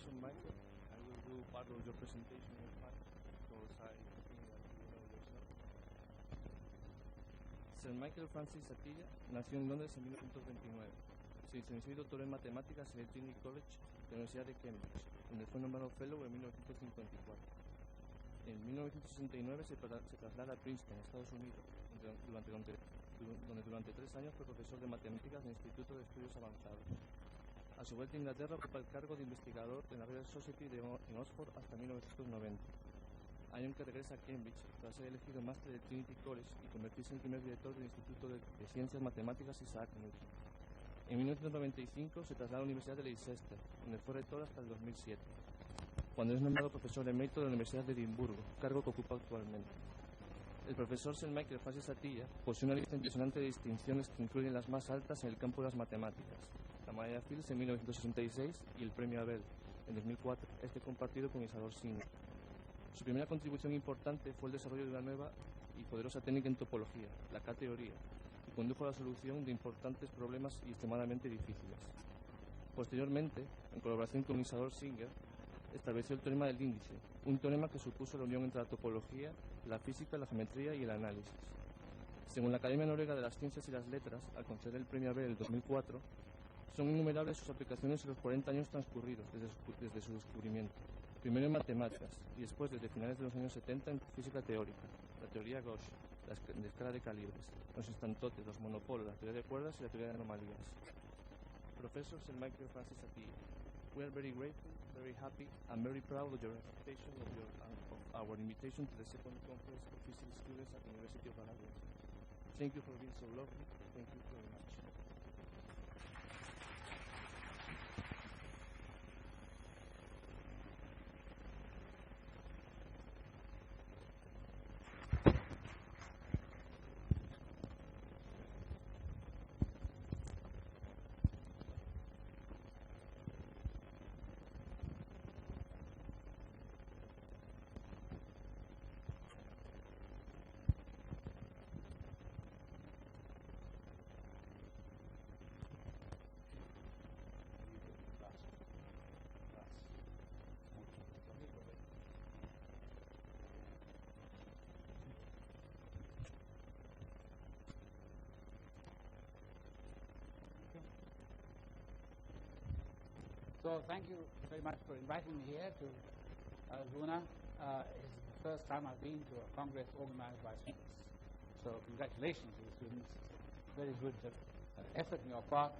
is St. Michael. I will do part of your presentation in Spanish because I think that you know yourself. Sir Michael Francis Atiyah nació en Londres en 1929. Se licenció y doctoró en matemáticas en el Trinity College de la Universidad de Cambridge, donde fue nombrado Fellow en 1954. En 1969 se traslada a Princeton, Estados Unidos, donde durante 3 años fue profesor de matemáticas del Instituto de Estudios Avanzados. A su vuelta a Inglaterra ocupa el cargo de investigador en la Royal Society en Oxford hasta 1990, año en que regresa a Cambridge tras ser elegido máster del Trinity College y convertirse en el primer director del Instituto de Ciencias Matemáticas Isaac Newton. En 1995 se traslada a la Universidad de Leicester, donde fue rector hasta el 2007, cuando es nombrado profesor emérito de la Universidad de Edimburgo, cargo que ocupa actualmente. El profesor Sir Michael Francis Atiyah posee una lista impresionante de distinciones que incluyen las más altas en el campo de las matemáticas: la medalla Fields en 1966 y el premio Abel en 2004, compartido con Isadora Singer. Su primera contribución importante fue el desarrollo de una nueva y poderosa técnica en topología, la K-teoría, que condujo a la solución de importantes problemas y extremadamente difíciles. Posteriormente, en colaboración con Isadora Singer, estableció el teorema del índice, un teorema que supuso la unión entre la topología, la física, la geometría y el análisis. Según la Academia Noruega de las Ciencias y las Letras, al conceder el premio Abel en 2004, son innumerables sus aplicaciones en los 40 años transcurridos desde su descubrimiento, primero en matemáticas y después, desde finales de los años 70, en física teórica, la teoría Gauss, la escala de calibres, los instantotes, los monopolos, la teoría de cuerdas y la teoría de anomalías. Profesor Sir Michael Francis Atiyah, we are very grateful, very happy, and very proud of your acceptation of our invitation to the second conference of physics students at the University of Canarias. Thank you for being so lovely. Thank you very much. So thank you very much for inviting me here to Luna. It's the first time I've been to a congress organized by students. So congratulations to the students. Very good effort on your part.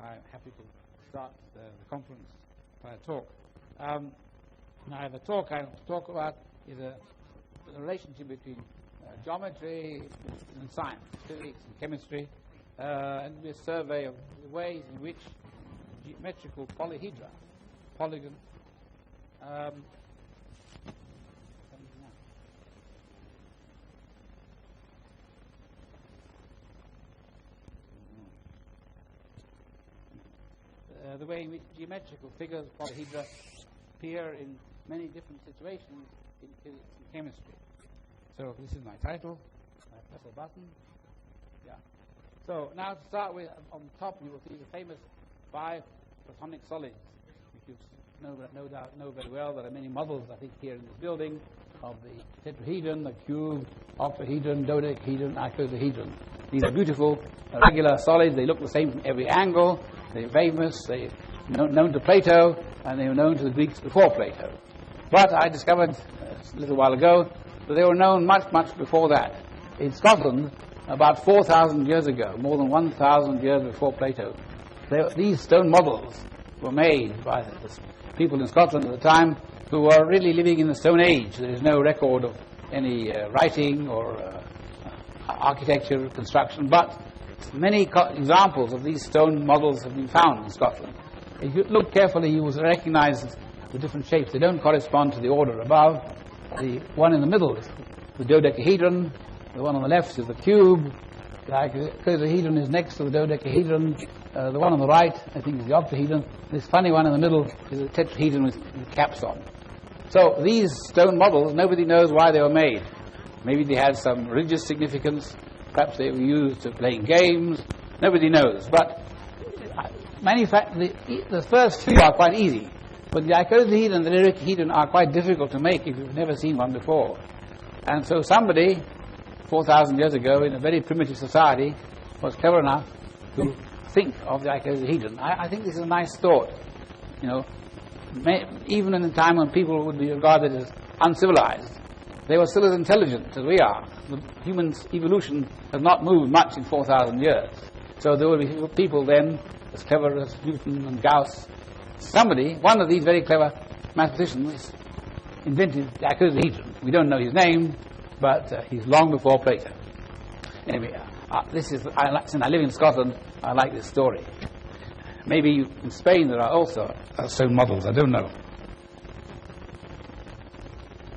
I'm happy to start the conference by a talk. Now I have a talk I want to talk about is the relationship between geometry and science, physics and chemistry, and a survey of the ways in which geometrical polyhedra, polygon, the way in which geometrical figures, polyhedra, appear in many different situations in physics and chemistry. So this is my title. I press a button. Yeah. So now to start with, on top you will see the famous 5 platonic solids, which you no doubt know very well. There are many models, I think, here in this building of the tetrahedron, the cube, octahedron, dodecahedron, icosahedron. These are beautiful, regular solids. They look the same from every angle. They're famous. They're known to Plato, and they were known to the Greeks before Plato. But I discovered a little while ago that they were known much, much before that. In Scotland, about 4,000 years ago, more than 1,000 years before Plato, these stone models were made by the people in Scotland at the time who were really living in the Stone Age. There is no record of any writing or architecture, construction, but many examples of these stone models have been found in Scotland. If you look carefully, you will recognize the different shapes. They don't correspond to the order above. The one in the middle is the dodecahedron, the one on the left is the cube, the icosahedron is next to the dodecahedron, the one on the right, I think, is the octahedron. This funny one in the middle is the tetrahedron with caps on. So these stone models, nobody knows why they were made. Maybe they had some religious significance. Perhaps they were used to playing games. Nobody knows. But the first few are quite easy. But the icosahedron and the dodecahedron are quite difficult to make if you've never seen one before. And so somebody, 4,000 years ago, in a very primitive society, was clever enough to think of the icosahedron. I think this is a nice thought. You know, even in a time when people would be regarded as uncivilized, they were still as intelligent as we are. The human's evolution has not moved much in 4,000 years. So there will be people then as clever as Newton and Gauss. Somebody, one of these very clever mathematicians, invented the icosahedron. We don't know his name, but he's long before Plato. Anyway, since I live in Scotland, I like this story. Maybe in Spain there are also stone models, I don't know.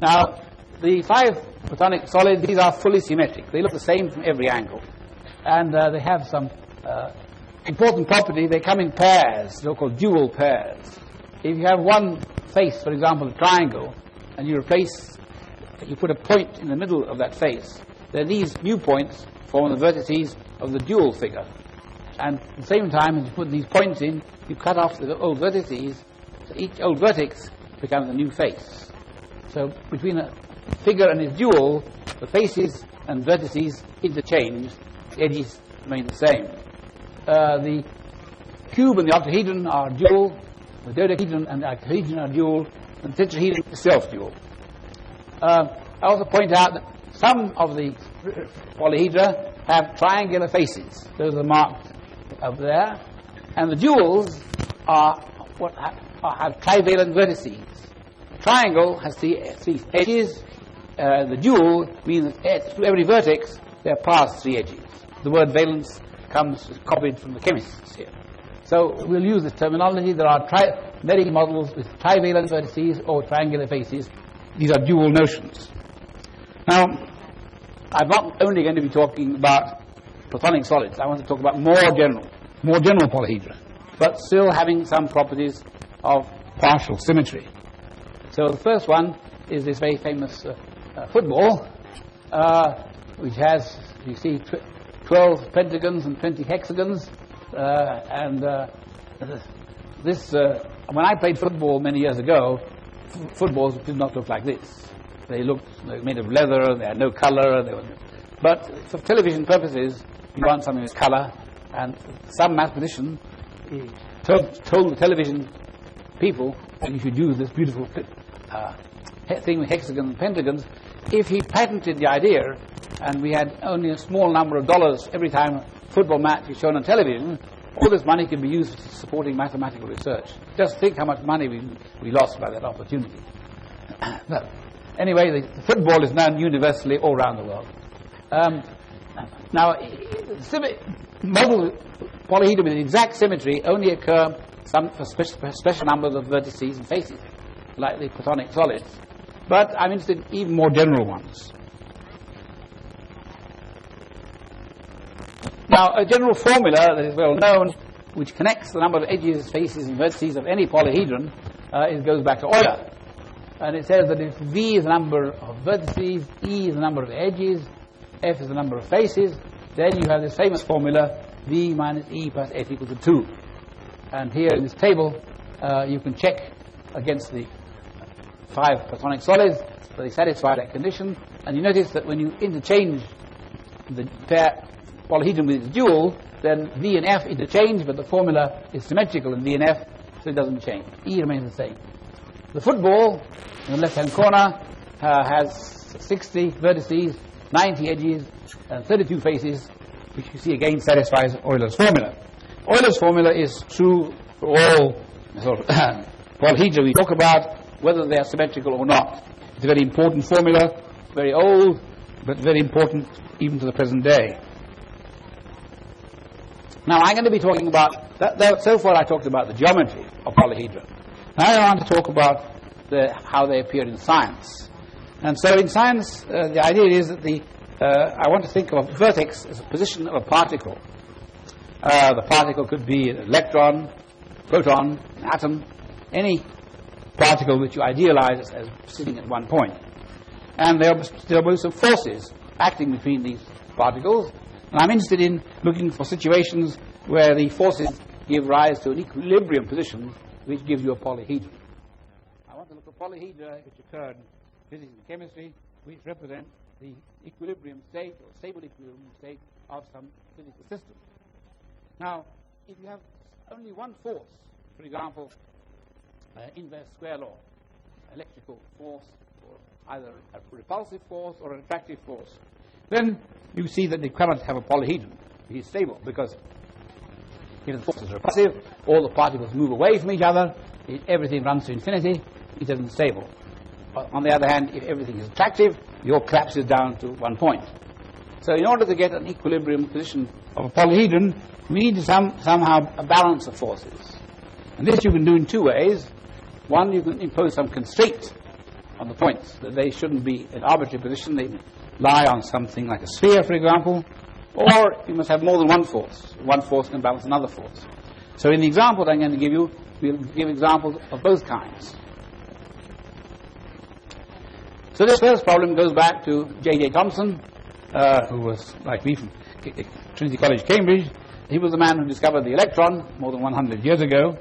Now, the 5 platonic solids, these are fully symmetric. They look the same from every angle. And they have some important property. They come in pairs, they're called dual pairs. If you have one face, for example, a triangle, and you put a point in the middle of that face, then these new points form the vertices of the dual figure. And at the same time, as you put these points in, you cut off the old vertices, so each old vertex becomes a new face. So between a figure and its dual, the faces and vertices interchange, the edges remain the same. The cube and the octahedron are dual, the dodecahedron and the icosahedron are dual, and the tetrahedron is self-dual. I also point out that some of the polyhedra have triangular faces. Those are marked up there. And the duals have trivalent vertices. The triangle has three edges. The dual means that through every vertex there pass 3 edges. The word valence comes copied from the chemists here. So we'll use this terminology. There are medical models with trivalent vertices or triangular faces. These are dual notions. Now, I'm not only going to be talking about platonic solids. I want to talk about more general polyhedra, but still having some properties of partial symmetry. So the first one is this very famous football, which has, you see, 12 pentagons and 20 hexagons, when I played football many years ago, footballs did not look like this. They looked made of leather, they had no color, but for television purposes, you want something with color, and some mathematician told the television people that you should use this beautiful thing with hexagons and pentagons. If he patented the idea, and we had only a small number of dollars every time a football match is shown on television, all this money could be used for supporting mathematical research. Just think how much money we lost by that opportunity. Well, anyway, the football is known universally all around the world. Now, model polyhedra with exact symmetry only occur for special numbers of vertices and faces, like the platonic solids. But I'm interested in even more general ones. Now, a general formula that is well known, which connects the number of edges, faces, and vertices of any polyhedron, it goes back to Euler. And it says that if V is the number of vertices, E is the number of edges, F is the number of faces, then you have this famous formula, V minus E plus F equals to 2. And here in this table, you can check against the 5 platonic solids that they satisfy that condition. And you notice that when you interchange the pair polyhedron with its dual, then V and F interchange, but the formula is symmetrical in V and F, so it doesn't change. E remains the same. The football in the left-hand corner has 60 vertices, 90 edges, and 32 faces, which you see again satisfies Euler's formula. Euler's formula is true for all sort of polyhedra we talk about, whether they are symmetrical or not. It's a very important formula, very old, but very important even to the present day. Now, I'm going to be talking about, so far I talked about the geometry of polyhedra. Now I want to talk about how they appear in science. And so in science, the idea is that I want to think of a vertex as a position of a particle. The particle could be an electron, proton, an atom, any particle which you idealize as sitting at one point. And there are some forces acting between these particles. And I'm interested in looking for situations where the forces give rise to an equilibrium position which gives you a polyhedron. to look at polyhedra which occur in physics and chemistry, which represent the equilibrium state or stable equilibrium state of some physical system. Now, if you have only one force, for example, inverse square law, electrical force, or either a repulsive force or an attractive force, then you see that you cannot have a polyhedron. It is stable because if the force is repulsive, all the particles move away from each other, everything runs to infinity, it isn't stable. On the other hand, if everything is attractive, it all collapses down to one point. So in order to get an equilibrium position of a polyhedron, we need to somehow a balance of forces. And this you can do in two ways. One, you can impose some constraint on the points, that they shouldn't be in arbitrary position, they lie on something like a sphere, for example, or you must have more than one force. One force can balance another force. So in the example that I'm going to give you, we'll give examples of both kinds. So this first problem goes back to J.J. Thomson, who was, like me, from Trinity College, Cambridge. He was the man who discovered the electron more than 100 years ago.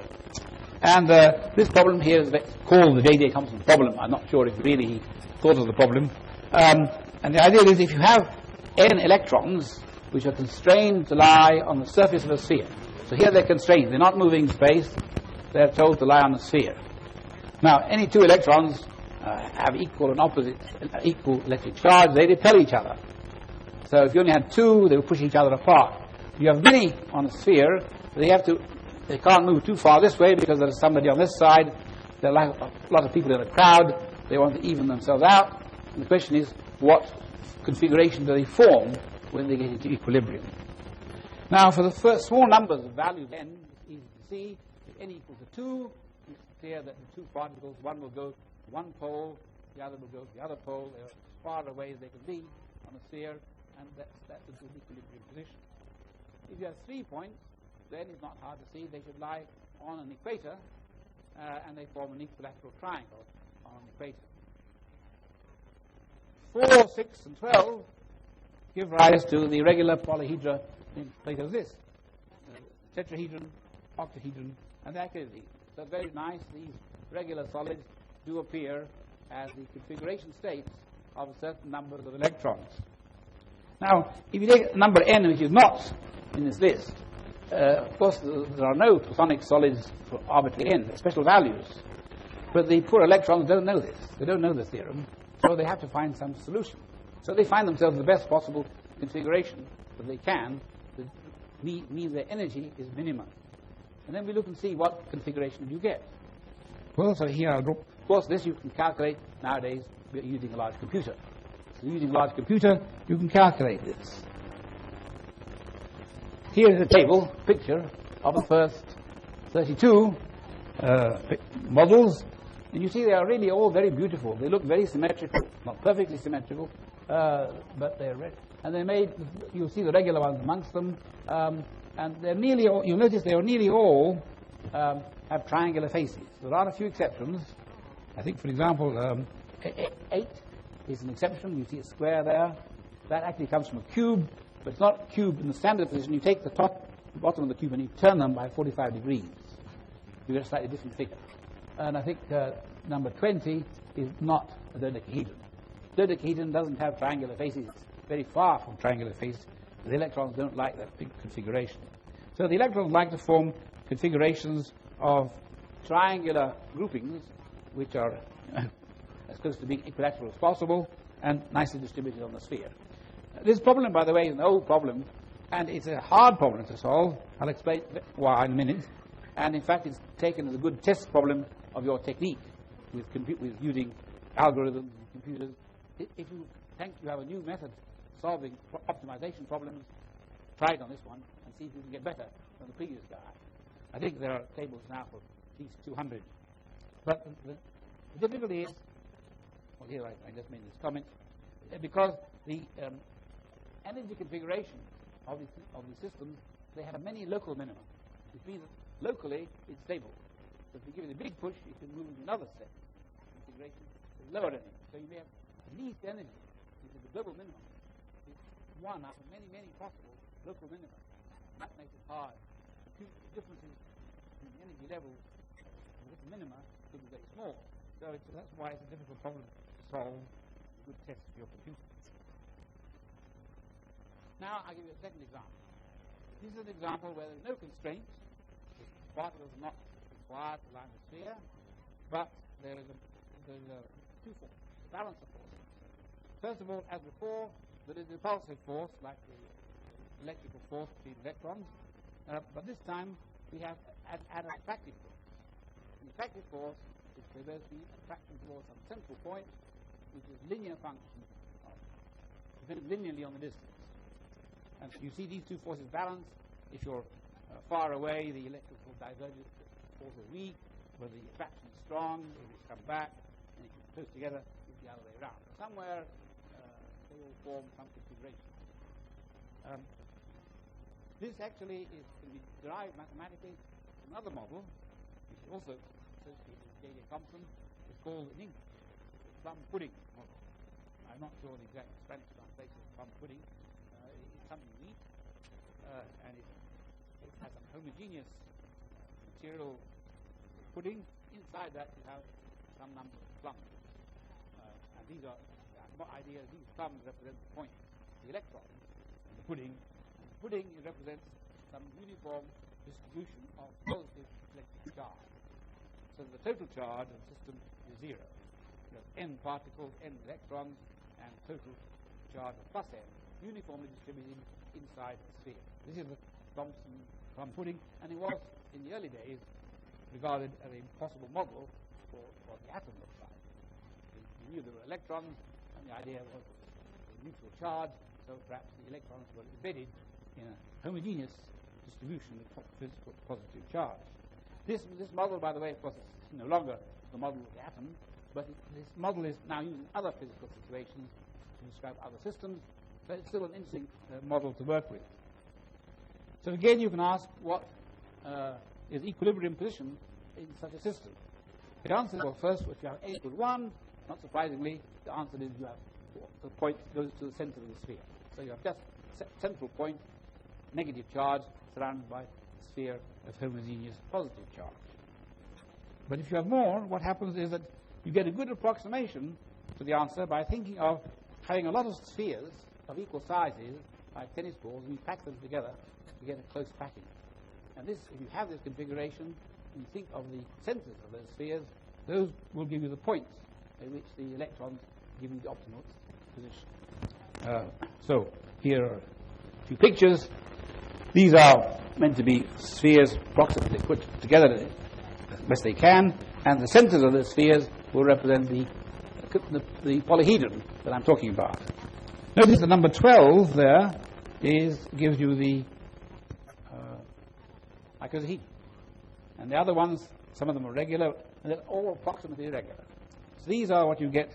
And this problem here is called the J.J. Thomson problem. I'm not sure if really he thought of the problem. And the idea is if you have n electrons which are constrained to lie on the surface of a sphere. So here they're constrained. They're not moving in space. They're told to lie on a sphere. Now, any two electrons have equal and opposite, equal electric charge. They repel each other. So if you only had two, they would push each other apart. If you have many on a sphere, they can't move too far this way because there's somebody on this side. There are a lot of people in the crowd. They want to even themselves out. And the question is, what configuration do they form when they get into equilibrium? Now, for the first small numbers of values n, it's easy to see. If n equals to 2, it's clear that the two particles, one will go to one pole, the other will go to the other pole. They're as far away as they can be on a sphere, and that's a good equilibrium position. If you have 3 points, then it's not hard to see. They should lie on an equator, and they form an equilateral triangle on an equator. 4, 6, and 12 give rise to the regular polyhedra in Plato's this. Tetrahedron, octahedron, and icosahedron. So very nice, these regular solids do appear as the configuration states of a certain number of electrons. Now, if you take number n, which is not in this list, of course there are no platonic solids for arbitrary n, special values. But the poor electrons don't know this. They don't know this theorem, so they have to find some solution. So they find themselves the best possible configuration that they can that means their energy is minimum. And then we look and see what configuration you get. Well, so here I'll drop. Of course, this you can calculate nowadays using a large computer. So using a large computer, you can calculate this. Here is a table, picture of the first 32 models. And you see they are really all very beautiful. They look very symmetrical, not perfectly symmetrical, but they're red. And they're made, you'll see the regular ones amongst them, and they're nearly all, you'll notice they are nearly all have triangular faces. There are a few exceptions. I think, for example, 8 is an exception. You see a square there. That actually comes from a cube, but it's not a cube in the standard position. You take the top, bottom of the cube, and you turn them by 45 degrees. You get a slightly different figure. And I think number 20 is not a dodecahedron. Dodecahedron doesn't have triangular faces. It's very far from triangular faces. The electrons don't like that big configuration. So the electrons like to form configurations of triangular groupings, which are as close to being equilateral as possible and nicely distributed on the sphere. This problem, by the way, is an old problem, and it's a hard problem to solve. I'll explain why in a minute. And in fact, it's taken as a good test problem of your technique with using algorithms and computers. If you think you have a new method solving optimization problems, try it on this one and see if you can get better than the previous guy. I think there are tables now for at least 200. But the difficulty is, well, here I just made this comment, because the energy configuration of the systems, they have many local minima, which means that locally it's stable. So if you give it a big push, it can move into another set configuration with lower energy. So you may have least energy, which is the global minimum. It's one out of many, many possible local minima. That makes it hard. The differences in the energy levels of different minima could be very small. So that's why it's a difficult problem to solve. A good test for your computer. Now I'll give you a second example. This is an example where there's no constraint. The particle is not required to line the sphere, but there is a two forces, a balance of forces. First of all, as before, there is a repulsive force, like the electrical force between electrons, but this time we have add an attractive force. The attractive force is there's the attraction towards some central point, which is linear function, depending linearly on the distance. And you see these two forces balance. If you're far away, the electrical divergence force is weak, where the attraction is strong, it will come back, and if you close together, it's the other way around. So somewhere they will form some configuration. This actually can be derived mathematically from another model, which is also associated with J.J. Thomson. It's called in English the plum pudding model. I'm not sure the exact Spanish translation of plum pudding. It's something you eat, and it has some homogeneous material pudding. Inside that you have some number of plums. And these are ideas. These plums represent the point, the electron, and the pudding. And the pudding represents some uniform distribution of positive electric charge. So the total charge of the system is zero. You have n particles, n electrons, and total charge of plus n, uniformly distributed inside the sphere. This is the Thomson plum pudding, and it was, in the early days, regarded as a possible model for what the atom looks like. You knew there were electrons, and the idea was a neutral charge, so perhaps the electrons were embedded in a homogeneous distribution of physical positive charge. This model, by the way, of course, is no longer the model of the atom, but this model is now used in other physical situations to describe other systems, so it's still an interesting model to work with. So again, you can ask what is equilibrium position in such a system. The answer is, well, first, if you have A equals 1, not surprisingly, the answer is you have the point goes to the center of the sphere. So you have just central point, negative charge, surrounded by a sphere of homogeneous positive charge. But if you have more, what happens is that you get a good approximation to the answer by thinking of having a lot of spheres of equal sizes, like tennis balls, and you pack them together to get a close packing. And this, if you have this configuration, and you think of the centers of those spheres, those will give you the points at which the electrons give you the optimal position. So here are a few pictures. These are meant to be spheres approximately put together as best they can, and the centers of the spheres will represent the polyhedron that I'm talking about. Notice the number 12 there gives you the icosahedron. And the other ones, some of them are regular, and they're all approximately regular. So these are what you get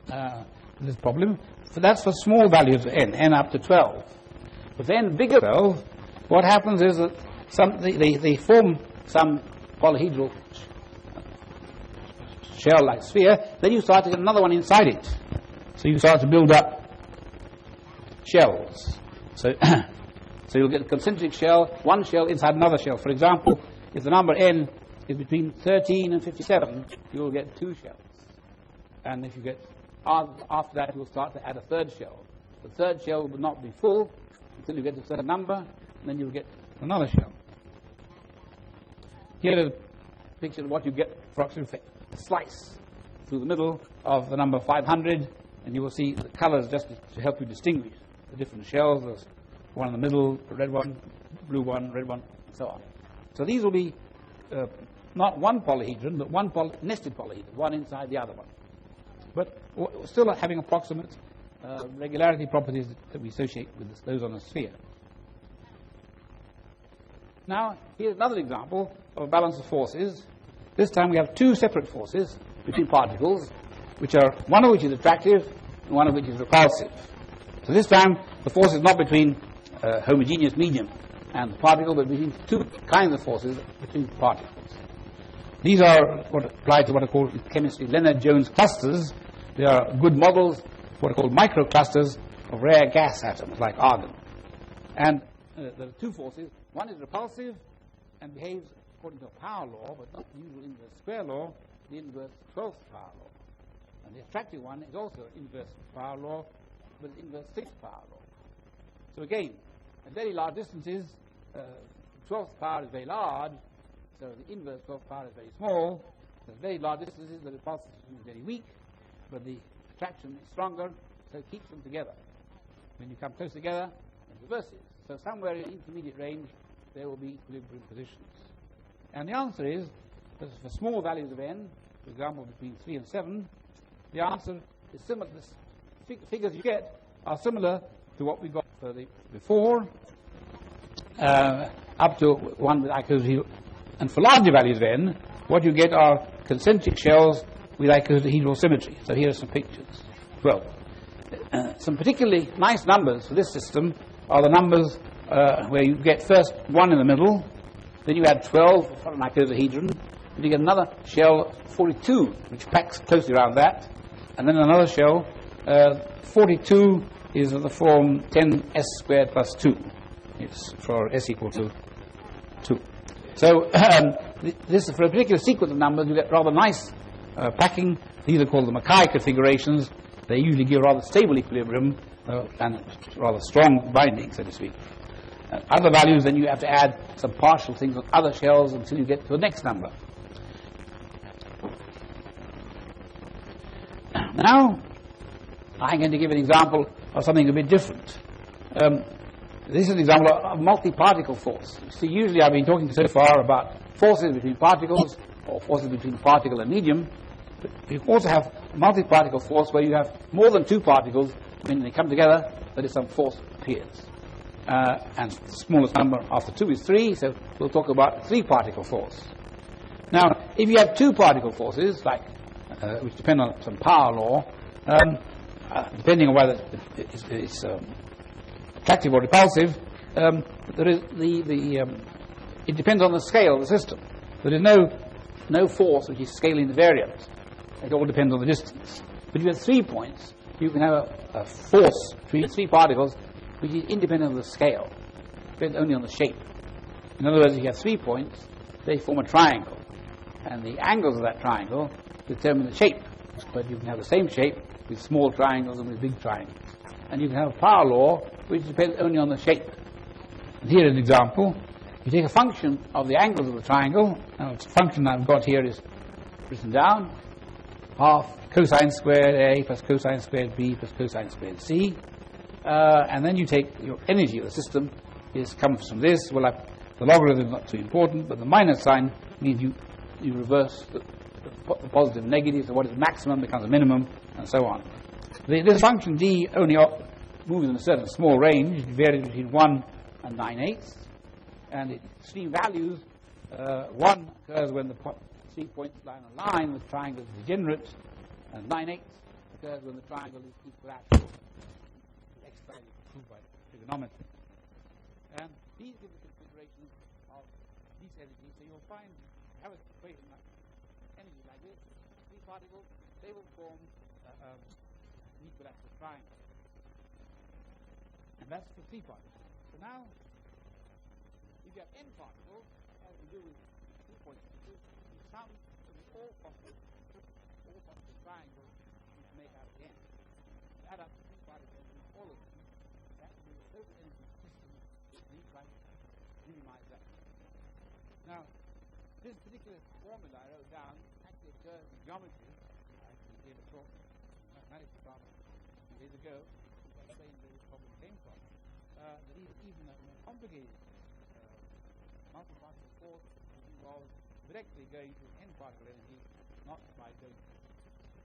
in this problem. So that's for small values of n up to 12. But then bigger 12, what happens is that they form some polyhedral shell-like sphere, then you start to get another one inside it. So you start to build up shells. So you'll get a concentric shell, one shell inside another shell. For example, if the number n is between 13 and 57, you'll get 2 shells. And if you get, after that, you'll start to add a third shell. The third shell will not be full until you get to a certain number, and then you'll get another shell. Here is a picture of what you get approximately a slice through the middle of the number 500, and you will see the colors just to help you distinguish the different shells. There's one in the middle, a red one, blue one, red one, and so on. So these will be not one polyhedron, but one nested polyhedron, one inside the other one. But still having approximate regularity properties that we associate with those on a sphere. Now, here's another example of a balance of forces. This time we have 2 separate forces between particles, one of which is attractive and one of which is repulsive. So this time the force is not between a homogeneous medium and the particle, but between 2 kinds of forces between particles. These are what apply to what are called in chemistry Leonard-Jones clusters. They are good models for what are called microclusters of rare gas atoms like argon. And there are 2 forces. One is repulsive and behaves according to a power law, but not the usual inverse square law. the inverse 12th power law. And the attractive one is also inverse power law, but inverse 6th power law. So again, at very large distances, 12th power is very large, so the inverse 12th power is very small. At very large distances, the repulsion is very weak, but the attraction is stronger, so it keeps them together. When you come close together, it reverses. So somewhere in intermediate range, there will be equilibrium positions. And the answer is, that for small values of n, for example, between 3 and 7, the answer is similar. The figures you get are similar to what we got for before, up to 1 with icosahedral. And for larger values of n, what you get are concentric shells with icosahedral symmetry. So here are some pictures. Well, some particularly nice numbers for this system are the numbers where you get first 1 in the middle, then you add 12 for an icosahedron, then you get another shell 42, which packs closely around that, and then another shell 42 is of the form 10s squared plus 2. It's for s equal to 2. So this is for a particular sequence of numbers, you get rather nice packing. These are called the Mackay configurations. They usually give rather stable equilibrium and rather strong binding, so to speak. Other values, then you have to add some partial things on other shells until you get to the next number. Now, I'm going to give an example of something a bit different. This is an example of multi-particle force. See, usually I've been talking so far about forces between particles or forces between particle and medium, but you also have multi-particle force where you have more than 2 particles. When they come together, there is some force appears. And the smallest number after 2 is 3, so we'll talk about 3-particle force. Now, if you have 2-particle forces, like which depend on some power law, depending on whether it's attractive or repulsive, there is it depends on the scale of the system. There is no force which is scale invariant. It all depends on the distance. But if you have 3 points, you can have a force between 3 particles which is independent of the scale, depends only on the shape. In other words, if you have 3 points, they form a triangle, and the angles of that triangle determine the shape. But you can have the same shape with small triangles and with big triangles. And you can have a power law which depends only on the shape. And here is an example. You take a function of the angles of the triangle. Now, the function I've got here is written down: half cosine squared A plus cosine squared B plus cosine squared C. And then you take your energy of the system. This comes from this. Well, the logarithm is not too important, but the minus sign means you reverse the positive and negative, so what is maximum becomes a minimum, and so on. This function d only moves in a certain small range. It varies between 1 and 9/8, and its extreme values, 1 occurs when the 3 points lie on a line with triangle is degenerate, and 9/8 occurs when the triangle is equilateral. The x value is proved by trigonometry. And these give the configuration of these energies, so you'll find have an equation like energy like this: 3 particles, they will form an equilateral triangle. And that's for 3 particles. So now, if you have n particles, as we do with 2 points, you sum all possible triangles you can make out of the n. You add up 3 particles and all of them, that will be the total energy system. You try to minimize that. Now, this particular formula I wrote down actually occurs in geometry. I actually gave a talk in the mathematics department a few days ago, which I explained where this problem came from. That even a more complicated multi-particle force involves directly going to n particle energy, not by going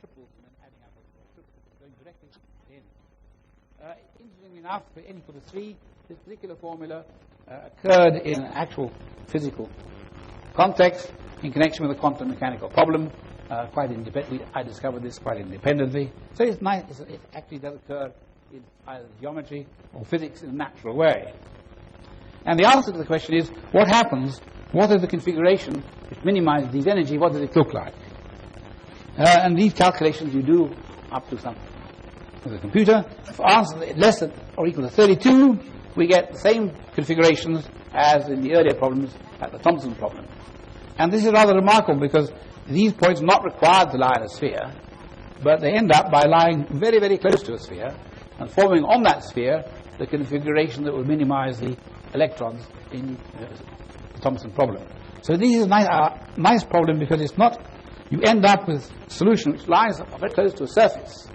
triples and then adding up triples, going directly to n. Interestingly enough, for n equal to 3, this particular formula occurred in an actual physical context in connection with a quantum mechanical problem. Quite independently, I discovered this quite independently. So it's nice. It actually does occur in either geometry or physics in a natural way. And the answer to the question is: what happens? What is the configuration which minimizes these energy? What does it look like? And these calculations you do up to something with a computer. For answer less than or equal to 32, we get the same configurations as in the earlier problems at the Thomson problem. And this is rather remarkable because these points are not required to lie in a sphere, but they end up by lying very, very close to a sphere and forming on that sphere the configuration that will minimize the electrons in the Thomson problem. So this is a nice problem because it's not, you end up with a solution which lies very close to a surface.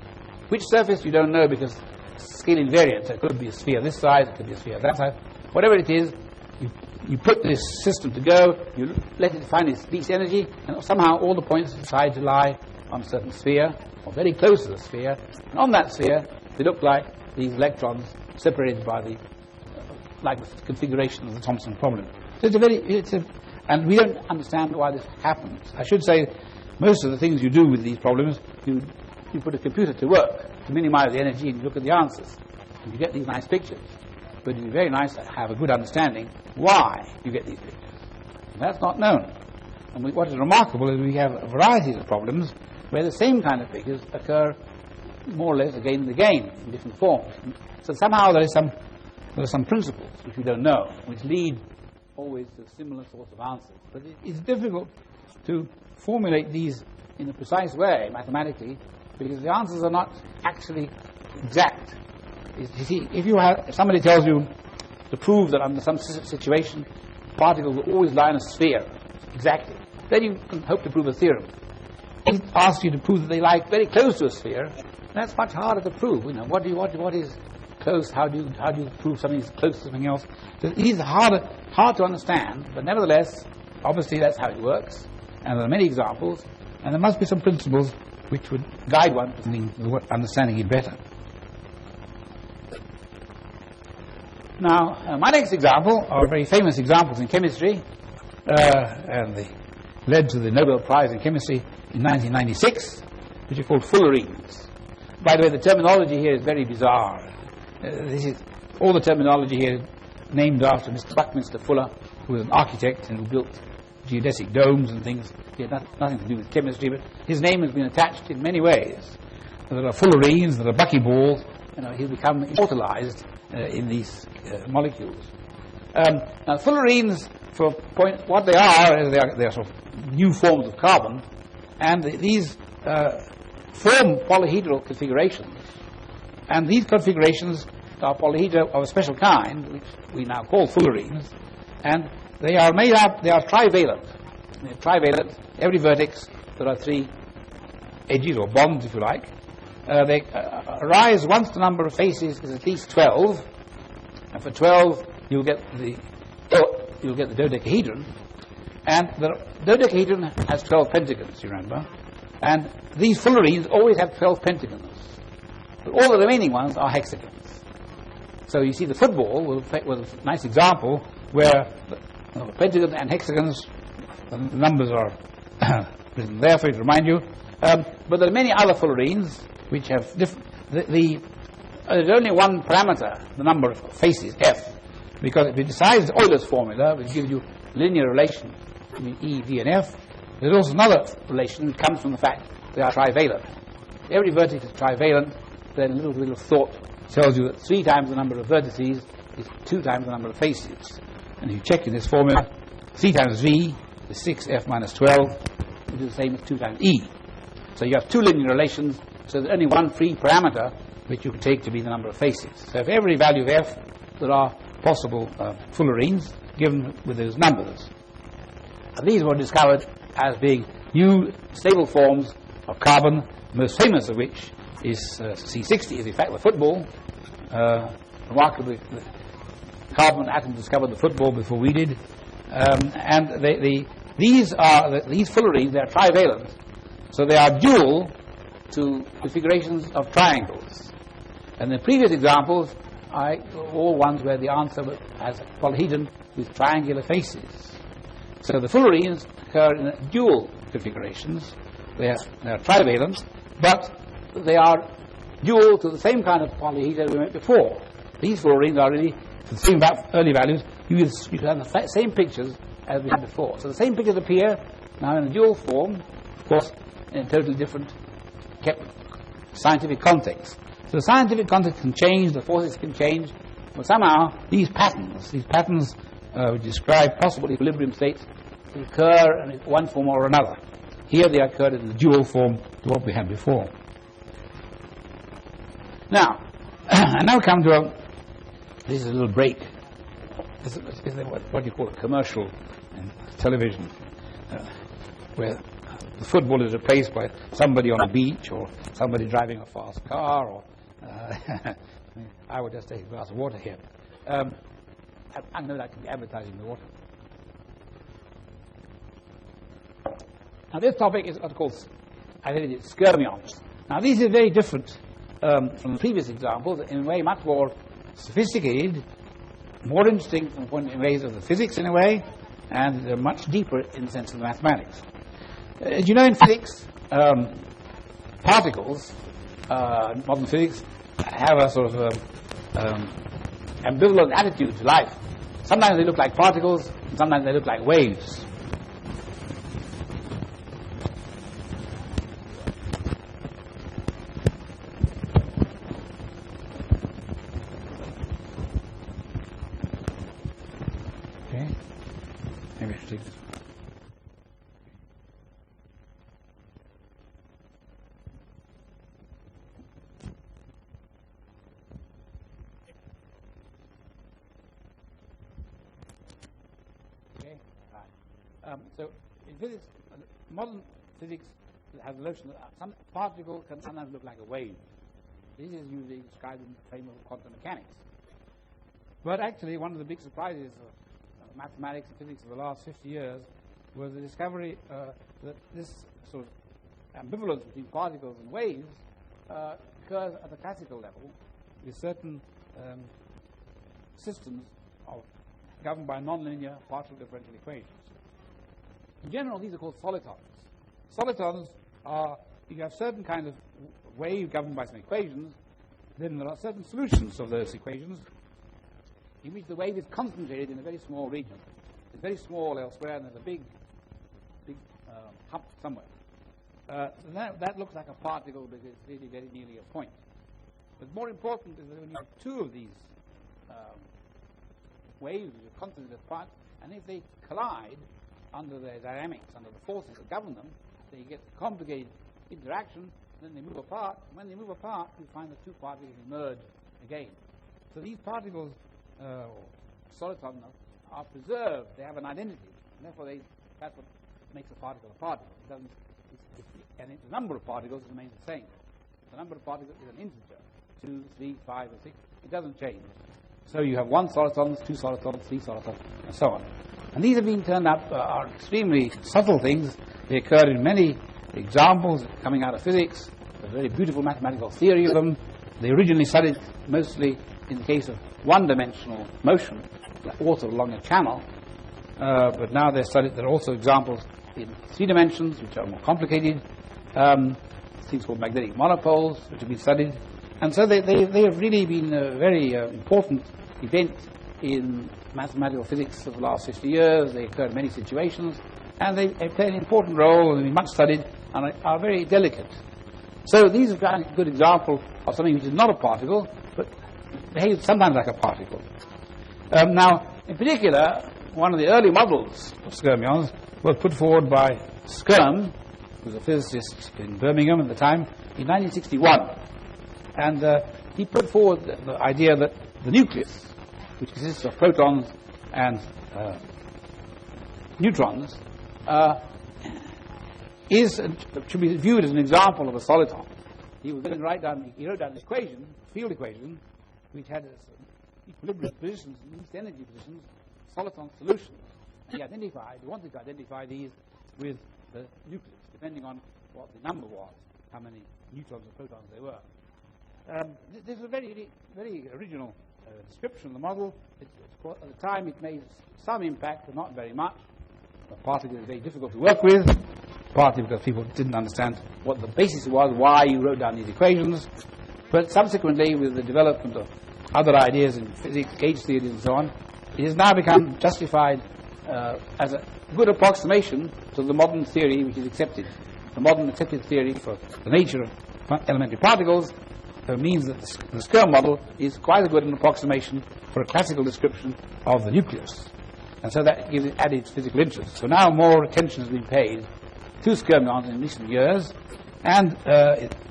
Which surface you don't know because scale invariant. So it could be a sphere this size, it could be a sphere that size. Whatever it is, you put this system to go, you let it find its least energy, and somehow all the points decide to lie on a certain sphere, or very close to the sphere, and on that sphere, they look like these electrons separated by the, like the configuration of the Thomson problem. So and we don't understand why this happens. I should say, most of the things you do with these problems, you put a computer to work to minimize the energy and you look at the answers, and you get these nice pictures. But it would be very nice to have a good understanding why you get these pictures. And that's not known. And what is remarkable is we have a variety of problems where the same kind of figures occur more or less again and again in different forms. So somehow there are some principles which we don't know, which lead always to similar sorts of answers. But it's difficult to formulate these in a precise way mathematically because the answers are not actually exact. You see, if somebody tells you to prove that under some situation particles will always lie in a sphere exactly, then you can hope to prove a theorem. If it asks you to prove that they lie very close to a sphere, that's much harder to prove. You know, what is close? How do you prove something is close to something else? So these are hard to understand, but nevertheless, obviously that's how it works. And there are many examples, and there must be some principles which would guide one to understanding it better. Now, my next example are very famous examples in chemistry, and they led to the Nobel Prize in Chemistry in 1996, which are called Fullerenes. By the way, the terminology here is very bizarre. All the terminology here is named after Mr. Buckminster Fuller, who was an architect and who built geodesic domes and things. He had nothing to do with chemistry, but his name has been attached in many ways. There are Fullerenes, there are buckyballs. He's become immortalized in these molecules. Now, Fullerenes, what they are is they are sort of new forms of carbon, and these form polyhedral configurations. And these configurations are polyhedra of a special kind, which we now call Fullerenes, and they are made up, they are trivalent. They're trivalent. Every vertex, there are 3 edges or bonds, if you like. They arise once the number of faces is at least 12, and for 12 you'll get the dodecahedron, and the dodecahedron has 12 pentagons, you remember, and these Fullerenes always have 12 pentagons, but all the remaining ones are hexagons. So you see the football was a nice example where the pentagons and hexagons, the numbers are written there for you to remind you, but there are many other Fullerenes which have different, there's only one parameter, the number of faces, f, because if it decides Euler's formula, which gives you linear relation between E, V, and F, there's also another relation which comes from the fact they are trivalent. Every vertex is trivalent, then a little bit of thought tells you that 3 times the number of vertices is 2 times the number of faces. And if you check in this formula, 3 times V is 6F minus 12, which is the same as 2 times E. So you have 2 linear relations, so there's only one free parameter which you can take to be the number of faces. So for every value of F, there are possible Fullerenes given with those numbers. And these were discovered as being new stable forms of carbon, the most famous of which is C60, is in fact the football. Remarkably, the carbon atom discovered the football before we did. And these Fullerenes, they are trivalent, so they are dual to configurations of triangles. And the previous examples are all ones where the answer has a polyhedron with triangular faces. So the Fullerenes occur in dual configurations. They are trivalent, but they are dual to the same kind of polyhedra we met before. These Fullerenes are really, for the same early values, you have the same pictures as we had before. So the same pictures appear now in a dual form, of course, in a totally different scientific context. So the scientific context can change, the forces can change, but somehow these patterns which describe possible equilibrium states occur in one form or another. Here they occurred in the dual form to what we had before. Now, I now come to this is a little break. This is what you call a commercial in television, where the football is replaced by somebody on a beach or somebody driving a fast car, or I would just take a glass of water here. I know that can be advertising the water. Now this topic is what's called identity skyrmions. Now these are very different from the previous examples, in a way much more sophisticated, more interesting in ways of the physics in a way, and much deeper in the sense of the mathematics. As you know, in physics, particles, modern physics, have a sort of ambivalent attitude to life. Sometimes they look like particles, and sometimes they look like waves. Okay, maybe I should take this. So in physics, modern physics has the notion that some particle can sometimes look like a wave. This is usually described in the frame of quantum mechanics. But actually, one of the big surprises of mathematics and physics of the last 50 years was the discovery that this sort of ambivalence between particles and waves occurs at the classical level with certain systems governed by nonlinear partial differential equations. In general, these are called solitons. Solitons are, you have certain kind of wave governed by some equations, then there are certain solutions of those equations in which the wave is concentrated in a very small region. It's very small elsewhere, and there's a big hump somewhere. That looks like a particle because it's really very nearly a point. But more important is that when you have two of these waves which are concentrated apart, and if they collide under the dynamics, under the forces that govern them, they get complicated interaction, then they move apart. When they move apart, you find the two particles emerge again. So these particles, solitons, are preserved. They have an identity, and therefore that's what makes a particle a particle. It doesn't, and the number of particles remains the same. The number of particles is an integer, 2, 3, 5, or 6. It doesn't change. So you have one soliton, two solitons, three solitons, and so on. And these have been turned up, are extremely subtle things. They occur in many examples coming out of physics. There's a very beautiful mathematical theory of them. They originally studied mostly in the case of one-dimensional motion, like water along a channel. But now they're studied. There are also examples in 3 dimensions, which are more complicated. Things called magnetic monopoles, which have been studied. And so they have really been a very important event in mathematical physics of the last 50 years. They occur in many situations, and they play an important role and have been much studied and are very delicate. So these are a good example of something which is not a particle, but behaves sometimes like a particle. Now, in particular, one of the early models of skyrmions was put forward by Skyrm, who was a physicist in Birmingham at the time, in 1961. And he put forward the idea that the nucleus, which consists of protons and neutrons, should be viewed as an example of a soliton. He wrote down an equation, field equation, which had equilibrium positions, least energy positions, soliton solutions. And he wanted to identify these with the nucleus, depending on what the number was, how many neutrons or protons there were. This is a very, very original description of the model. At the time it made some impact, but not very much. The particle is very difficult to work with, partly because people didn't understand what the basis was, why you wrote down these equations. But subsequently, with the development of other ideas in physics, gauge theory and so on, it has now become justified as a good approximation to the modern theory which is accepted. The modern accepted theory for the nature of elementary particles means that the Skyrm model is quite a good an approximation for a classical description of the nucleus. And so that gives it added physical interest. So now more attention has been paid two skyrmions in recent years, and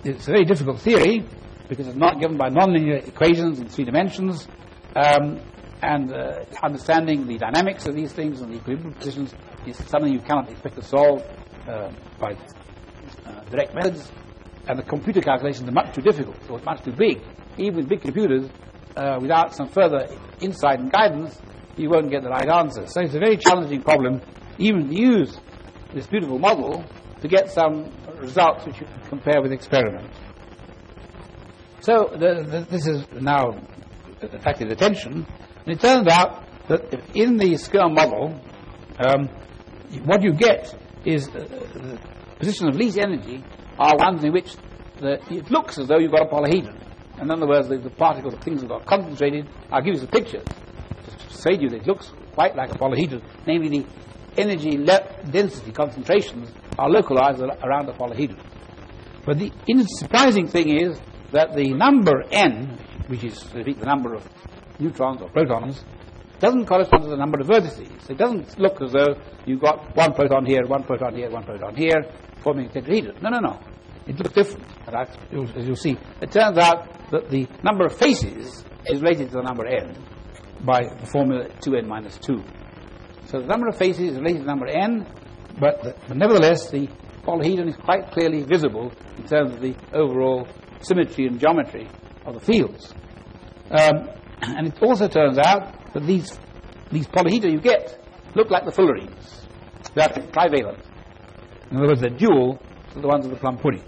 it's a very difficult theory because it's not given by nonlinear equations in 3 dimensions, and understanding the dynamics of these things and the equilibrium positions is something you cannot expect to solve by direct methods, and the computer calculations are much too difficult or much too big. Even with big computers, without some further insight and guidance, you won't get the right answer. So it's a very challenging problem, even to use this beautiful model to get some results which you can compare with experiments. So this is now attracted attention, and it turns out that in the Skyrm model, what you get is the position of least energy are ones in which it looks as though you've got a polyhedron. In other words, the particles, the things that are concentrated. I'll give you some pictures to say to you that it looks quite like a polyhedron, namely the energy density concentrations are localized around the polyhedron. But the surprising thing is that the number n, which is the number of neutrons or protons, doesn't correspond to the number of vertices. It doesn't look as though you've got one proton here, one proton here, one proton here, forming a tetrahedron. No. It looks different, as you'll see. It turns out that the number of faces is related to the number n by the formula 2n minus 2. So the number of faces is related to the number n, but nevertheless the polyhedron is quite clearly visible in terms of the overall symmetry and geometry of the fields. And it also turns out that these polyhedra you get look like the Fullerenes. They are trivalent. In other words, they're dual to the ones of the plum pudding.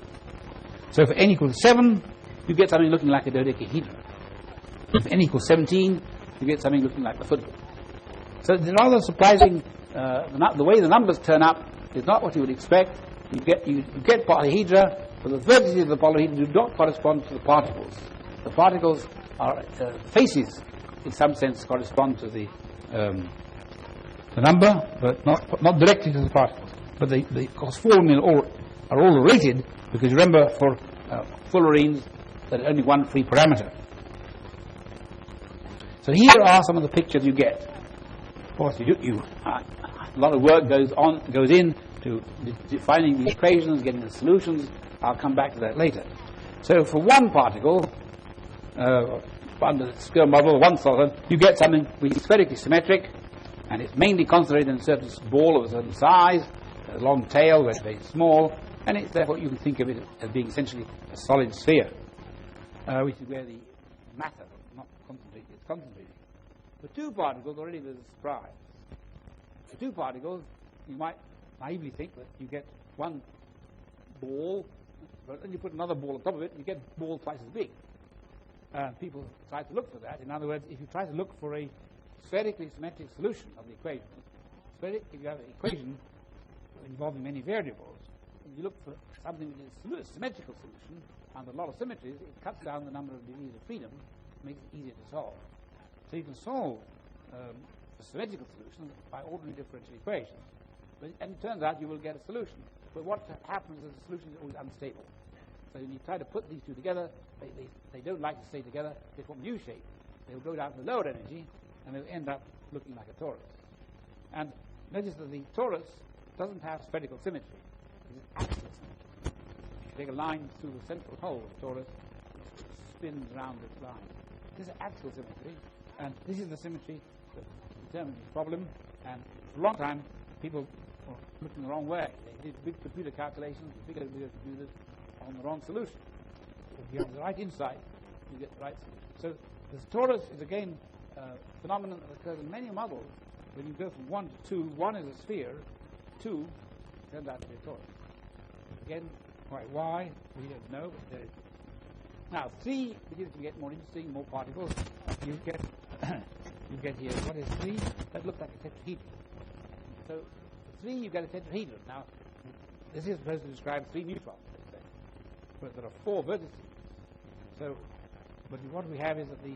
So for n equals 7, you get something looking like a dodecahedron. If n equals 17, you get something looking like the football. So it's rather surprising. The way the numbers turn up is not what you would expect. You get polyhedra, but the vertices of the polyhedra do not correspond to the particles. The particles are faces, in some sense, correspond to the number, but not directly to the particles. But they of course, are all related, because remember, for Fullerenes, there's only one free parameter. So here are some of the pictures you get. Of course, a lot of work goes in to defining the equations, getting the solutions. I'll come back to that later. So for one particle, under the Skyrm model, one solid, you get something which is spherically symmetric, and it's mainly concentrated in a certain ball of a certain size, a long tail, very, very small, and it's therefore you can think of it as being essentially a solid sphere, which is where the matter, not concentrated, is concentrated. For two particles, already there's a surprise. For two particles, you might naively think that you get one ball, but then you put another ball on top of it, you get a ball twice as big. People try to look for that. In other words, if you try to look for a spherically symmetric solution of the equation, if you have an equation involving many variables, if you look for something which is a symmetrical solution under a lot of symmetries, it cuts down the number of degrees of freedom, makes it easier to solve. So you can solve a symmetrical solution by ordinary differential equations. And it turns out you will get a solution. But what happens is the solution is always unstable. So when you try to put these two together, they don't like to stay together. They form a U shape. They will go down to the lower energy, and they'll end up looking like a torus. And notice that the torus doesn't have spherical symmetry. It is axial symmetry. If you take a line through the central hole of the torus, it spins around this line. This is axial symmetry, and this is the symmetry that determines the problem. And for a long time, people were looking the wrong way. They did big computer calculations, bigger computers, on the wrong solution. If you have the right insight, you get the right solution. So this torus is again a phenomenon that occurs in many models. When you go from 1 to 2, 1 is a sphere, 2 turns out to be a torus. Again, quite why, we don't know, but there is. Now 3 begins to get more interesting, more particles. You get here, what is 3? That looks like a tetrahedron. So 3 you get a tetrahedron. Now this is supposed to describe 3 neutrons, let's say. But there are 4 vertices. So, but what we have is that the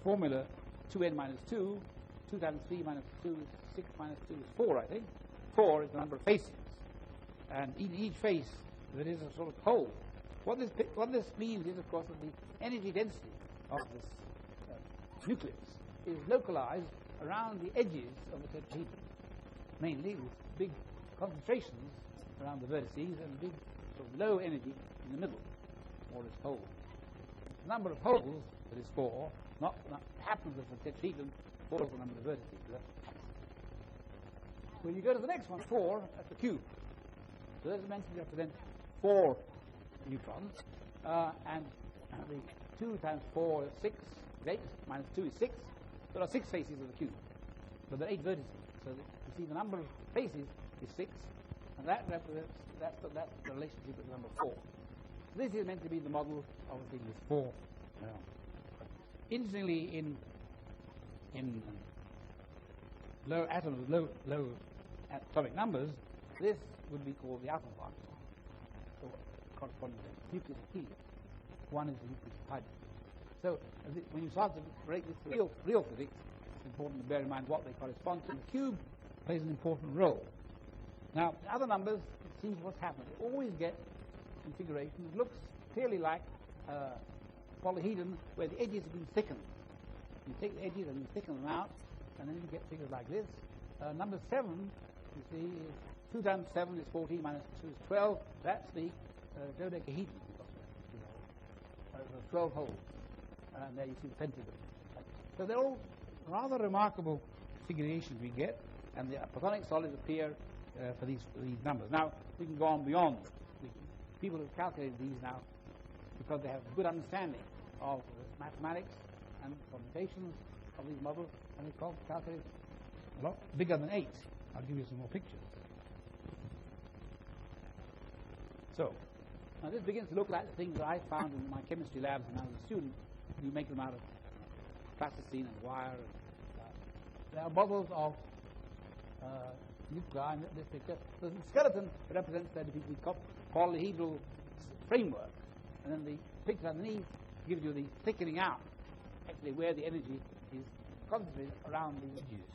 formula 2n minus 2, 2 times 3 minus 2 is 6 minus 2 is 4, I think. 4 is the number of faces. And in each face there is a sort of hole. What this means is, of course, that the energy density of this nucleus is localized around the edges of the tetrahedron, mainly with big concentrations around the vertices and big sort of low energy in the middle, or its holes. The number of holes that is 4, not happens as a tetrahedron, 4 is the number of vertices. That's when you go to the next one, 4, that's the cube. So those dimensions represent 4 neutrons, and the 2 times 4 is 6, 8, minus 2 is 6. There are 6 faces of the cube, but there are 8 vertices. So you see the number of faces is 6, and that represents, that's the relationship with the number 4. So this is meant to be the model of a thing with 4. Interestingly, in low atoms, low atomic numbers, this would be called the atom particle, so corresponding to the nucleus of helium. 1 is the nucleus of hydrogen. So when you start to break this real physics, it's important to bear in mind what they correspond to. The cube plays an important role. Now, the other numbers, it seems what's happened. They always get configuration that looks clearly like polyhedron, where the edges have been thickened. You take the edges and you thicken them out, and then you get figures like this. Number 7, you see, is 2 times 7 is 14, minus 2 is 12. That's the dodecahedron. 12 holes. And there you see the pentagon. So they're all rather remarkable configurations we get, and the platonic solids appear for these numbers. Now, we can go on beyond. People have calculated these now because they have a good understanding of the mathematics and computations of these models, and they calculate a lot bigger than 8. I'll give you some more pictures. So, now this begins to look like the things that I found in my chemistry labs when I was a student. You make them out of plasticine and wire. There are models of nuclei in this picture. The skeleton represents the polyhedral framework, and then the picture underneath gives you the thickening out, actually where the energy is concentrated around the edges.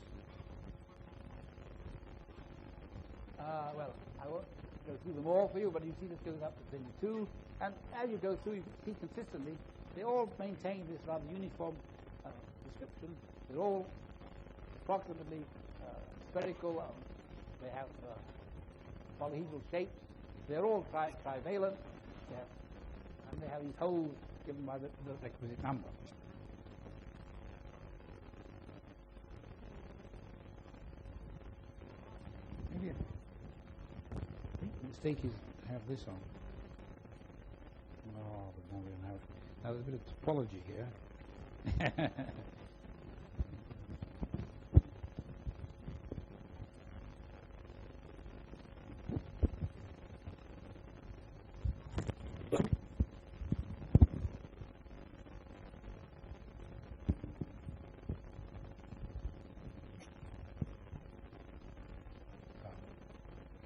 Well, I won't go through them all for you, but you see this goes up to 22, and as you go through, you see consistently they all maintain this rather uniform description. They're all approximately spherical. They have polyhedral shapes. They're all trivalent, and they have these holes given by the requisite number. Maybe the mistake is to have this on. Oh, but now we don't have it. Now there's a bit of topology here.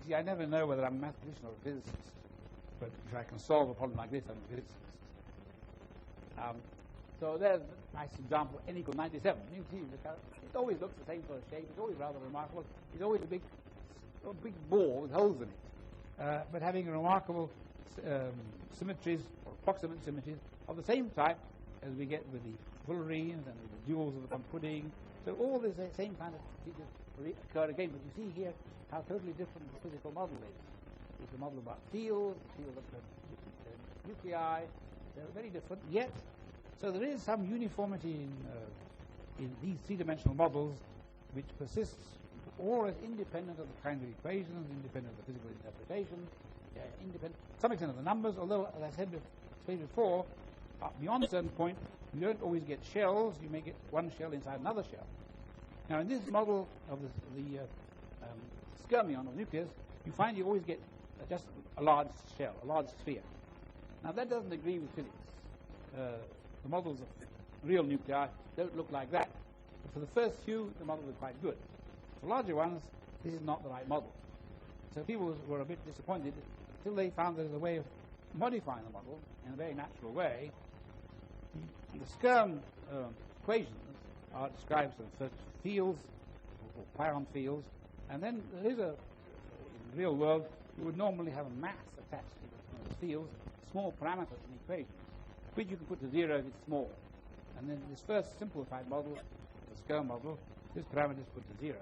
See, I never know whether I'm a mathematician or a physicist, but if I can solve a problem like this, I'm a physicist. So there's a nice example, n equals 97. You can see it always looks the same sort of shape. It's always rather remarkable. It's always a big ball with holes in it, but having remarkable symmetries, or approximate symmetries, of the same type as we get with the Fullerenes and the jewels of the plum pudding. So all this same kind of features occur again, but you see here how totally different the physical model is. It's a model about fields, field of the nuclei. They're very different, yet, so there is some uniformity in these three-dimensional models which persists or is independent of the kind of equations, independent of the physical interpretation, independent to some extent of the numbers, although, as I said before, beyond a certain point, you don't always get shells. You may get one shell inside another shell. Now, in this model of the Skyrmion, or nucleus, you find you always get just a large shell, a large sphere. Now, that doesn't agree with physics. The models of real nuclei don't look like that. But for the first few, the models are quite good. For larger ones, this is not the right model. So people were a bit disappointed until they found there was a way of modifying the model in a very natural way. The Skyrm equations are described as first fields, or pion fields, and then there is in the real world, you would normally have a mass attached to those fields, small parameters in the equation, which you can put to 0 if it's small. And then this first simplified model, the Skyrm model, this parameter is put to 0.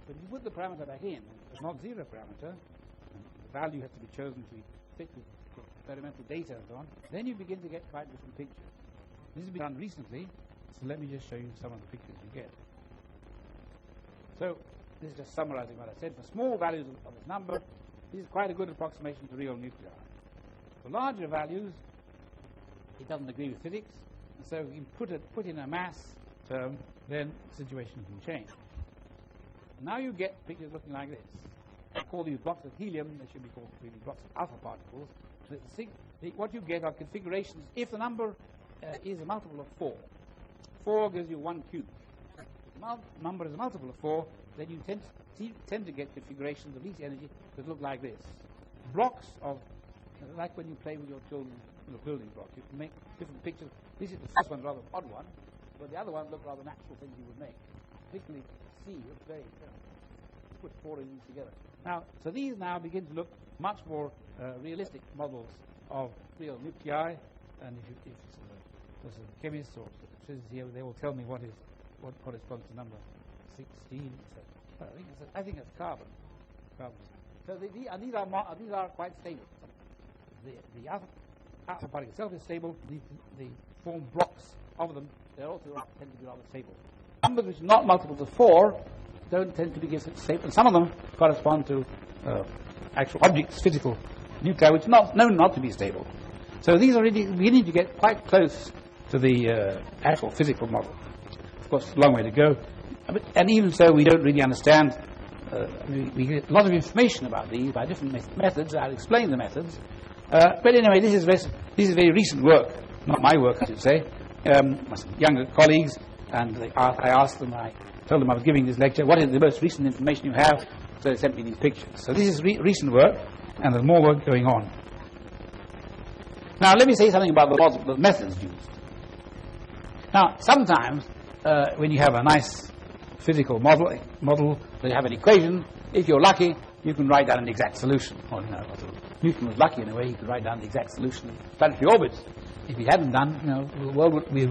But if you put the parameter back in, but not zero parameter, and the value has to be chosen to fit with experimental data and so on, then you begin to get quite different pictures. This has been done recently, so let me just show you some of the pictures you get. So this is just summarizing what I said. For small values of this number, this is quite a good approximation to real nuclei. For larger values, it doesn't agree with physics, and so you put in a mass term, then the situation can change. Now you get pictures looking like this. I call these blocks of helium, they should be called really blocks of alpha particles. So what you get are configurations, if the number is a multiple of 4. 4 gives you 1 cube. If the number is a multiple of 4, then you tend to get configurations of least energy that look like this. Blocks of, like when you play with your children in a building block, you can make different pictures. This is the first one, rather odd one, but the other ones look rather natural things you would make. Particularly C looks very, put 4 of these together. Now, so these now begin to look much more realistic models of real nuclei, and if there's a chemist or physicist here, they will tell me what corresponds to number 16. So I think it's carbon. So these are quite stable. The alpha particle itself is stable. The form blocks of them, they also tend to be rather stable. Numbers which are not multiples of 4 don't tend to be stable. And some of them correspond to actual objects, physical nuclei, which are known not to be stable. So these are really beginning to get quite close to the actual physical model. Of course, a long way to go. And even so, we don't really understand. We get a lot of information about these by different methods. I'll explain the methods. But anyway, this is very recent work, not my work, I should say. My younger colleagues, and I asked them, I told them I was giving this lecture, what is the most recent information you have? So they sent me these pictures. So this is recent work, and there's more work going on. Now, let me say something about the methods used. Now, sometimes when you have a nice physical model, where you have an equation, if you're lucky, you can write down an exact solution. Or, Newton was lucky in a way; he could write down the exact solution of planetary orbits. If he hadn't done, the world would be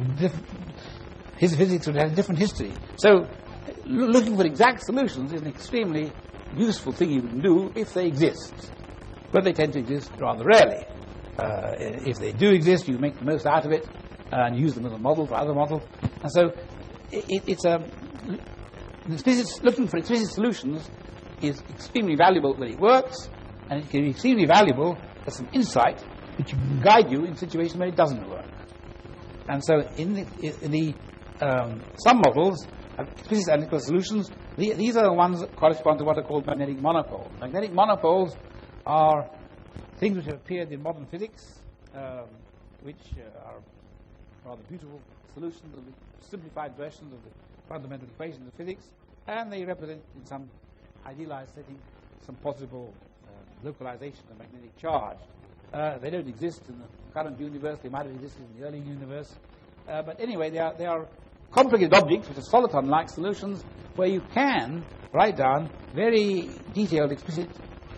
his physics would have a different history. So, looking for exact solutions is an extremely useful thing you can do if they exist, but they tend to exist rather rarely. If they do exist, you make the most out of it and use them as a model for other models. And so, looking for explicit solutions is extremely valuable when it works, and it can be extremely valuable as an insight which can guide you in situations where it doesn't work. And so in the some models have explicit analytical solutions. These are the ones that correspond to what are called magnetic monopoles. Magnetic monopoles are things which have appeared in modern physics, which are rather beautiful solutions of the simplified versions of the fundamental equations of physics, and they represent, in some idealized setting, some possible localization of magnetic charge. They don't exist in the current universe. They might have existed in the early universe. But anyway, they are complicated objects which are soliton-like solutions where you can write down very detailed, explicit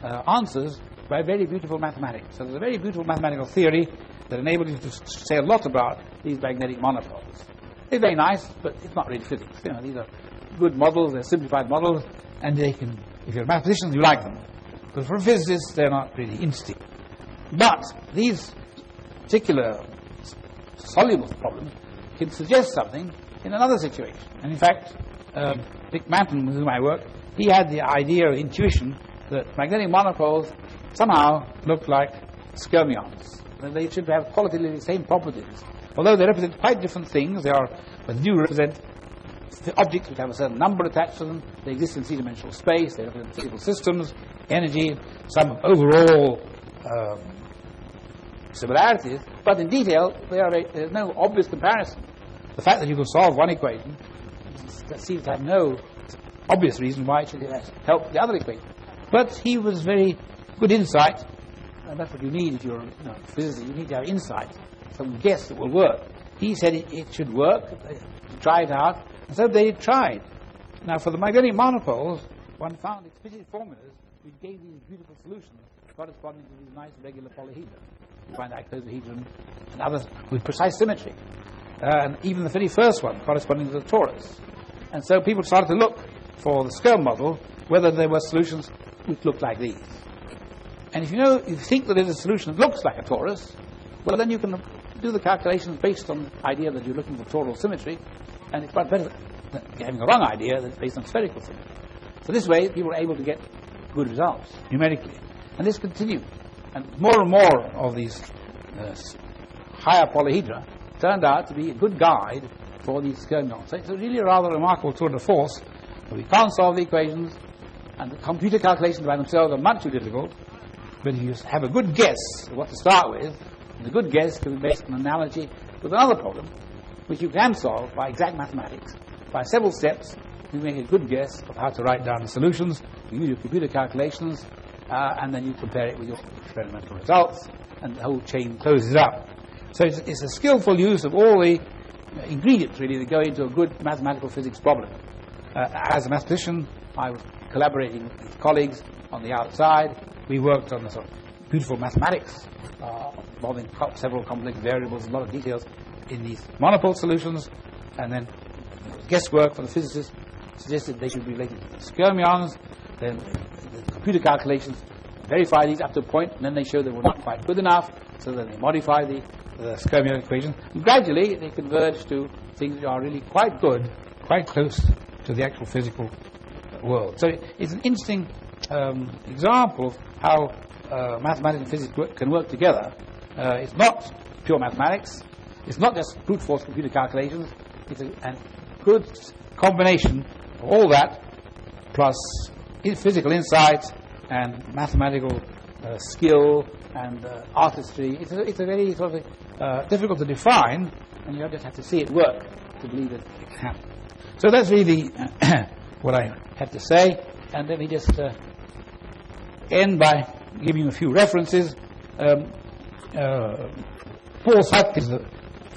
answers by very beautiful mathematics. So there's a very beautiful mathematical theory that enables you to say a lot about these magnetic monopoles. It's very nice, but it's not really physics. These are good models, they're simplified models, and they can, if you're a mathematician, you like them. But for physicists, they're not really interesting. But these particular soluble problems can suggest something in another situation. And in fact, Dick Manton, with whom I work, he had the idea or intuition that magnetic monopoles somehow look like skyrmions. They should have qualitatively the same properties. Although they represent quite different things, they do represent objects which have a certain number attached to them. They exist in three-dimensional space. They represent physical systems, energy, some overall similarities. But in detail, there's no obvious comparison. The fact that you can solve one equation seems to have no obvious reason why it should help the other equation. But he was very good insight, and that's what you need if you're a physicist. You need to have insight, some guess that will work. He said it should work, to try it out, and so they tried. Now, for the magnetic monopoles, one found explicit formulas which gave these beautiful solutions corresponding to these nice regular polyhedra. You find icosahedron and others with precise symmetry. And even the very first one corresponding to the torus. And so people started to look for the Skyrm model, whether there were solutions which look like these. And if you think that there's a solution that looks like a torus, well, then you can do the calculations based on the idea that you're looking for toral symmetry, and it's quite better than having a wrong idea that's based on spherical symmetry. So this way, people are able to get good results numerically. And this continued. And more of these higher polyhedra turned out to be a good guide for these skyrmions. So it's really a rather remarkable tour de force. We can't solve the equations, and the computer calculations by themselves are much too difficult. But if you have a good guess of what to start with, the good guess can be based on an analogy with another problem, which you can solve by exact mathematics. By several steps, you make a good guess of how to write down the solutions. You use your computer calculations, and then you compare it with your experimental results, and the whole chain closes up. So it's a skillful use of all the ingredients, really, that go into a good mathematical physics problem. As a mathematician, I was collaborating with colleagues on the outside. We worked on the sort of beautiful mathematics involving several complex variables, a lot of details in these monopole solutions, and then guesswork for the physicists suggested they should be related to the skyrmions. Then the computer calculations verify these up to a point, and then they show they were not quite good enough, so then they modify the skyrmion equation. And gradually, they converge to things that are really quite good, quite close to the actual physical world. So it's an interesting example of how mathematics and physics can work together. It's not pure mathematics. It's not just brute force computer calculations. It's a good combination of all that plus physical insight and mathematical skill and artistry. It's a very sort of difficult to define, and you just have to see it work to believe that it can happen. So that's really what I have to say. And let me just end by giving you a few references. Paul Sutton is the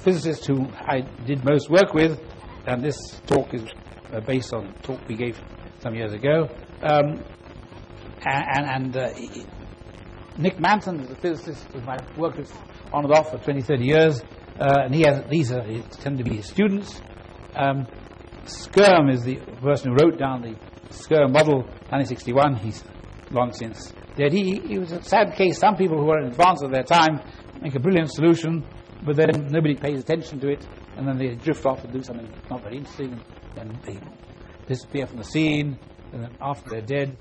physicist who I did most work with, and this talk is based on a talk we gave some years ago. Nick Manton is a physicist who I've worked with on and off for 20, 30 years, and these tend to be his students. Skyrm is the person who wrote down the Skyrm model, 1961. He's long since dead. He was a sad case. Some people who are in advance of their time make a brilliant solution, but then nobody pays attention to it, and then they drift off and do something not very interesting, and they disappear from the scene, and then after they're dead,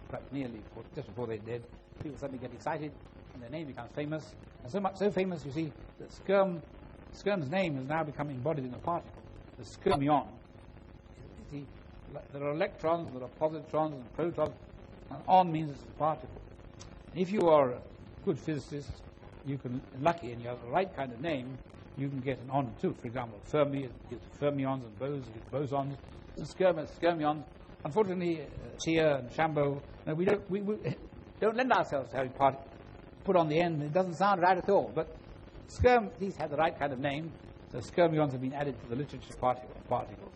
quite nearly, just before they're dead, people suddenly get excited, and their name becomes famous, and so famous, you see, that Skyrm's name has now become embodied in a particle, the skyrmion. You see, there are electrons, there are positrons and protons, and on means it's a particle. If you are a good physicist, you can, lucky, and you have the right kind of name, you can get an on too. For example, Fermi gives fermions, and bosons, and skyrmions. Unfortunately, Atiyah and Chambaud, we don't lend ourselves to having put on the end. It doesn't sound right at all. But these have the right kind of name, so skyrmions have been added to the literature particles.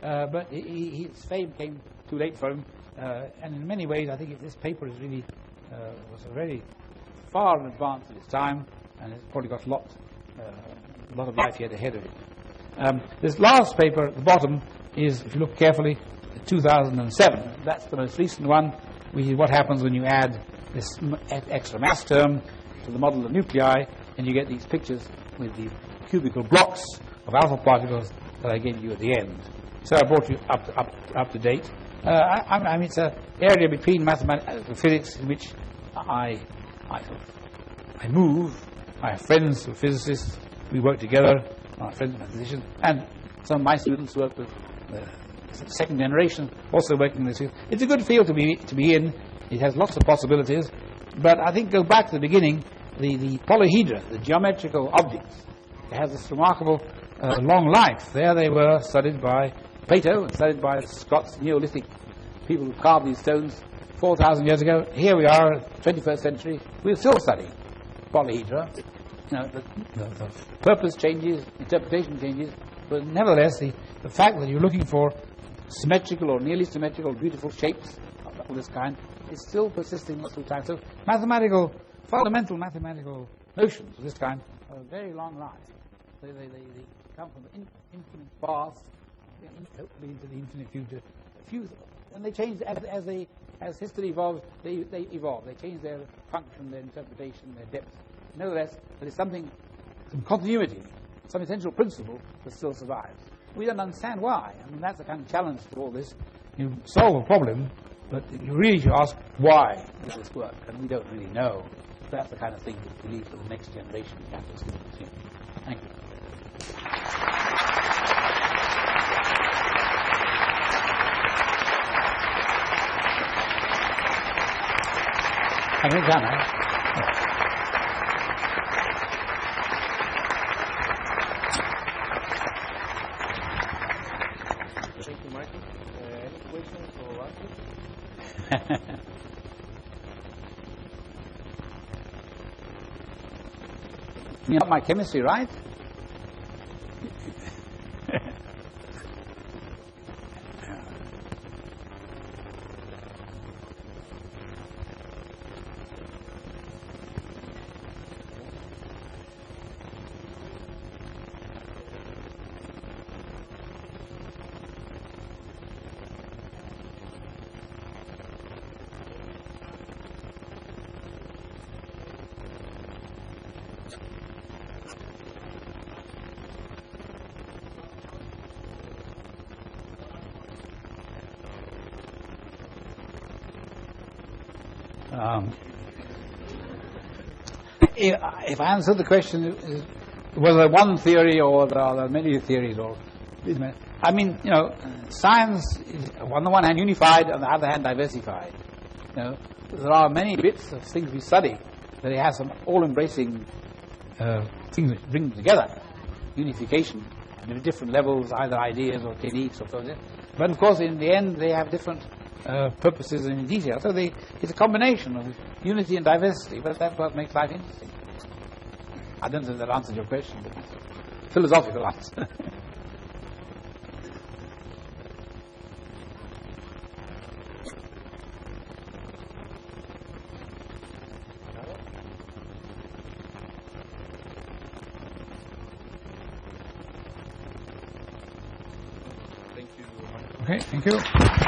But his fame came too late for him, and in many ways, I think this paper is really was a very far in advance of its time, and it's probably got a lot of life yet ahead of it. This last paper at the bottom is, if you look carefully, 2007. That's the most recent one, which is what happens when you add this extra mass term to the model of nuclei, and you get these pictures with the cubical blocks of alpha particles that I gave you at the end. So I brought you up to date. I mean, it's an area between mathematics and physics in which I move. I have friends who are physicists. We work together. My friends are mathematicians, and some of my students work with the second generation, also working in this field. It's a good field to be in. It has lots of possibilities. But I think, go back to the beginning, the polyhedra, the geometrical objects, it has this remarkable long life. There they were, studied by Plato and studied by Scots Neolithic people who carved these stones 4,000 years ago. Here we are, 21st century, we're still studying polyhedra. The purpose changes, interpretation changes, but nevertheless, the fact that you're looking for symmetrical or nearly symmetrical, beautiful shapes of this kind is still persisting through time. So fundamental mathematical notions of this kind have a very long life. They come from the infinite past, hopefully into the infinite future. And they change as they as history evolves, they evolve. They change their function, their interpretation, their depth. Nevertheless, there is some continuity, some essential principle that still survives. We don't understand why. I mean, that's the kind of challenge to all this. You solve a problem, but you really should ask, why does this work? And we don't really know. That's the kind of thing that we leave to the next generation of mathematics. Thank you. I'm in Ghana. Thank you, Michael. Any questions or answers? You got my chemistry right? If I answer the question, was there one theory or are there many theories? Or I mean, science is on the one hand unified, on the other hand diversified. There are many bits of things we study that it has some all-embracing things which bring them together, unification, at different levels, either ideas or techniques or so on. But of course, in the end, they have different purposes and in detail. So it's a combination of unity and diversity, but that's what makes life interesting. I don't know if that answers your question, but it's a philosophical answer. Thank you. Okay, thank you.